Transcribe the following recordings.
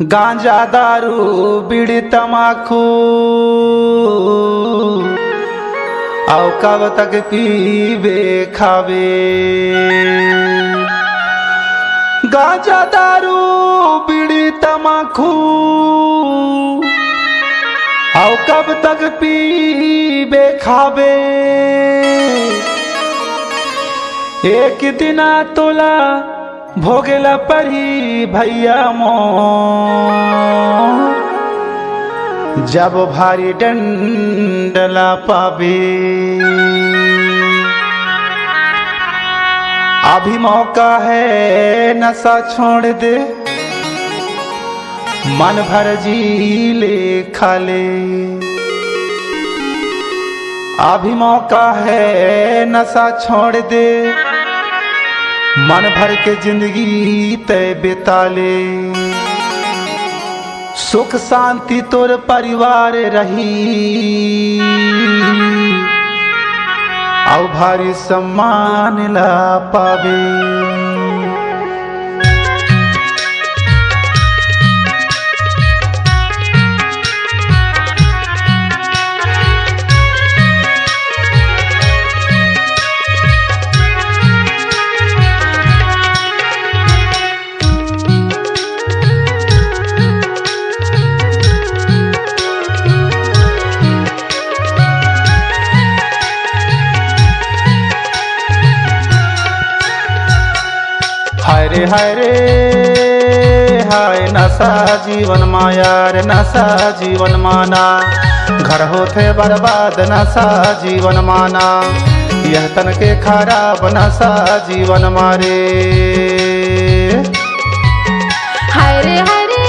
गांजा दारू बीड़ी तमाकू आओ कब तक पीबे खावे। गांजा दारू बीड़ी तमाकू आओ कब तक पीबे खावे। एक दिन तोला भोगेला परी भैया मो जब भारी डंडला पावे। अभी मौका है नशा छोड़ दे मन भर जी ले खा ले। अभी मौका है नशा छोड़ दे मन भर के जिंदगी तय बिता ले। सुख शांति तोर परिवार रही और भारी सम्मान ला पावे। हरे हरे हाय नशा जीवन माया रे नशा जीवन माना। घर होते बर्बाद नशा जीवन माना। यह तन के खराब नशा जीवन मारे। हरे हरे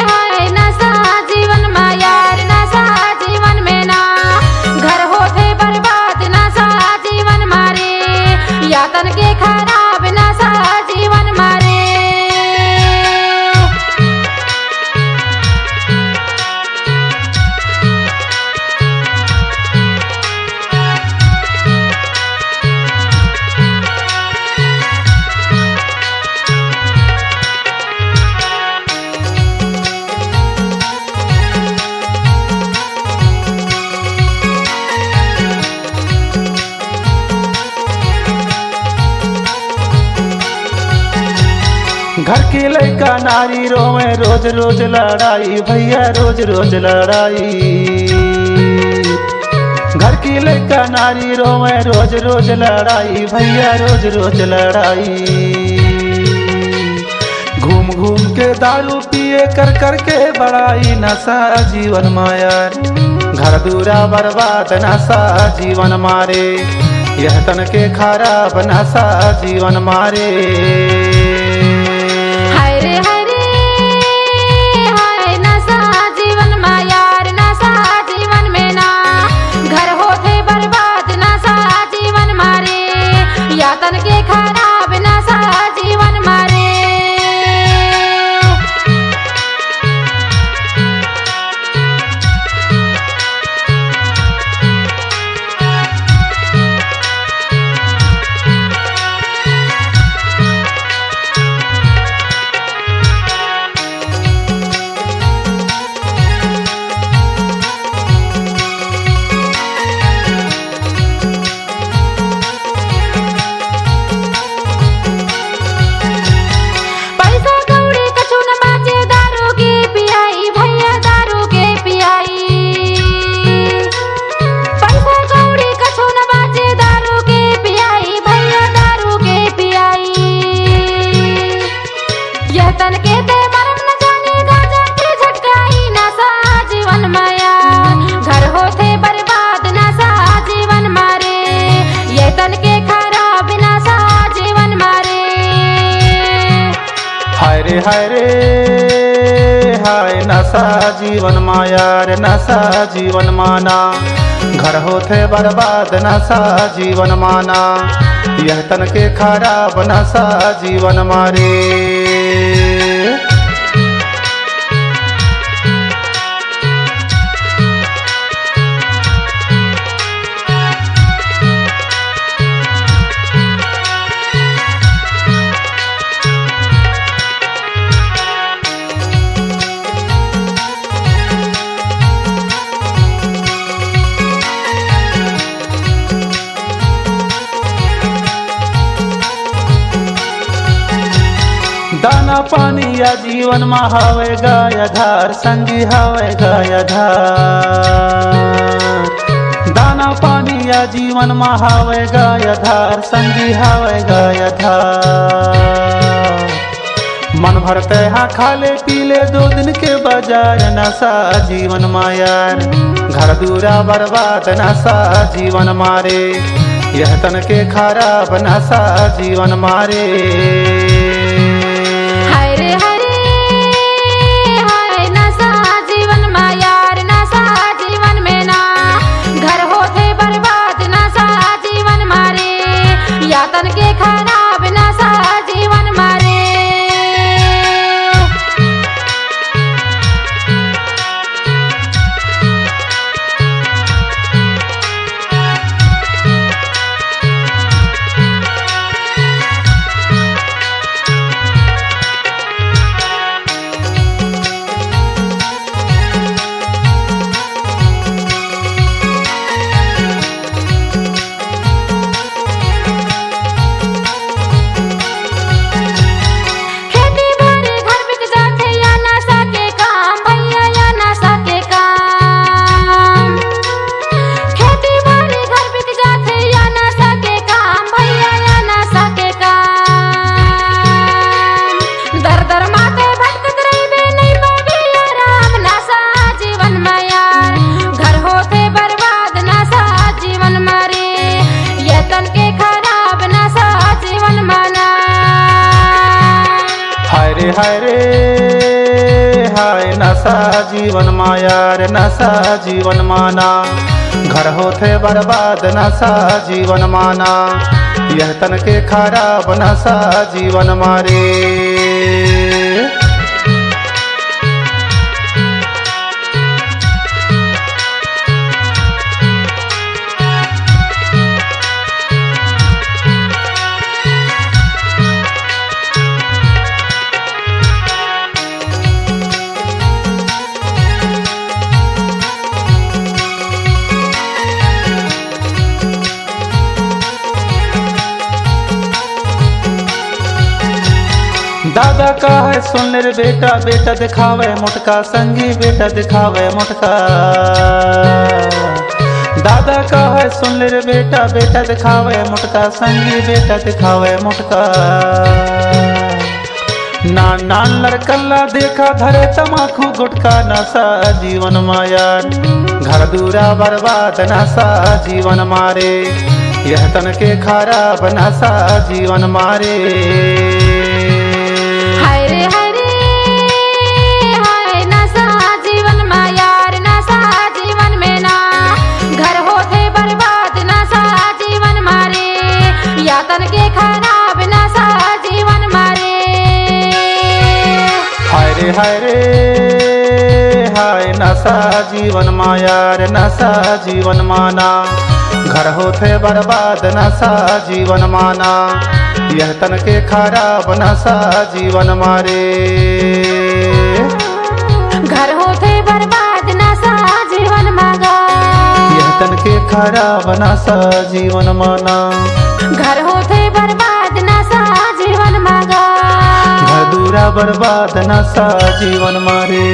हाय नशा जीवन माया रे नशा जीवन में ना। घर होते बर्बाद नशा जीवन मारे। या तन के खराब जीवन मारे। घर की लड़का नारी रोवे रोज रोज लड़ाई भैया रोज रोज लड़ाई। घर की लड़का नारी रोवे रोज रोज लड़ाई भैया रोज रोज लड़ाई। घूम घूम के दारू पिए कर कर के बड़ाई नशा जीवन माया। घर दूरा बर्बाद नशा जीवन मारे। यह तन के खराब नशा जीवन मारे। हरे हरे हाय नशा जीवन माया रे नशा जीवन में ना। घर होते बर्बाद नशा जीवन मारे। या तन के खराब नशा जीवन मारे। तन के ते मरम न जाने गाजा के झटकाई नशा जीवन माया। घर होते बर्बाद नशा जीवन मारे। ये तन के खराब नशा जीवन मारे। हरे हरे हाय नशा जीवन माया रे नशा जीवन माना। घर होते बर्बाद नशा जीवन माना। यह तन के खराब नशा जीवन मारे। पानी या जीवन में हवे गायधार संगी हवे गायधार दाना पानी या जीवन में हवे गायधार संगी हवे गायधार मन भरते हाँ खाले पीले 2 दिन के बाजार नशा जीवन मायार घर दूरा बर्बाद नशा जीवन मारे यह तन के खराब नशा जीवन मारे हाय रे हाय नशा जीवन मायार नशा जीवन में ना घर होते बर्बाद नशा जीवन मारे या तन के खराब नशा जीवन मारे हाय रे हाय नशा जीवन मायार नशा जीवन माना घर होते बर्बाद नशा जीवन माना यह तन के खराब नशा जीवन मारे दादा का है सुन रे बेटा बेटा दिखावे मुटका संगी बेटा दिखावे मुटका दादा का है सुन रे बेटा बेटा दिखावे मुटका संगी बेटा दिखावे मुटका नान नान लड़कल्ला देखा धरे तमाकू गुटका नशा जीवन मायार घर दूरा बर्बाद नशा जीवन मारे यह तन के खराब नशा जीवन मारे हाय रे हाय नशा जीवन मायार नशा जीवन में ना घर होते बर्बाद नशा जीवन मारे या तन के खराब नशा जीवन मारे हाय रे हाय नशा जीवन मायार नशा जीवन माना घर होते बर्बाद नशा जीवन माना यह तन के खराब नशा जीवन मारे घर होते बर्बाद नशा जीवन मागा यह तन के खराब नशा जीवन माना घर होते बर्बाद नशा जीवन मागा घर दूरा बर्बाद नशा जीवन मारे।